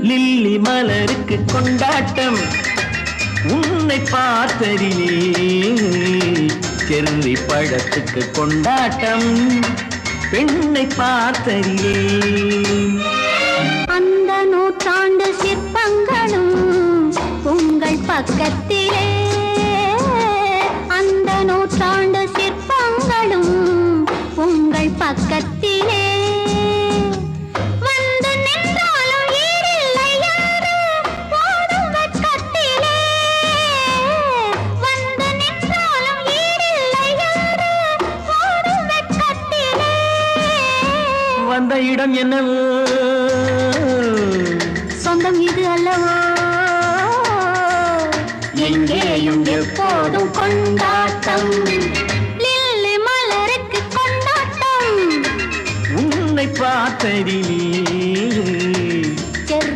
lily மலருக்கு கொண்டாட்டம் உன்னை பார்த்ததிலே செர்ரி பழத்துக்கு கொண்டாட்டம் பெண்ணை பார்த்ததிலே அந்த நூற்றாண்டு சிற்பங்களும் உங்கள் பக்கத்திலே அந்த நூற்றாண்டு சிற்பங்களும் உங்கள் பக்கத்திலே வந்து நின்றாலும் ஈடில்லை யாரு ஓடும் வெட்கத்திலே வந்து நின்றாலும் ஈடில்லை யாரு ஓடும் வெட்கத்திலே வந்த இடம் என்னவோ சொந்தம் இது அல்லவோ எங்கேயும் எப்போதும் கொண்டாட்டம் லில்லி மலருக்கு கொண்டாட்டம் உன்னை பார்த்ததிலே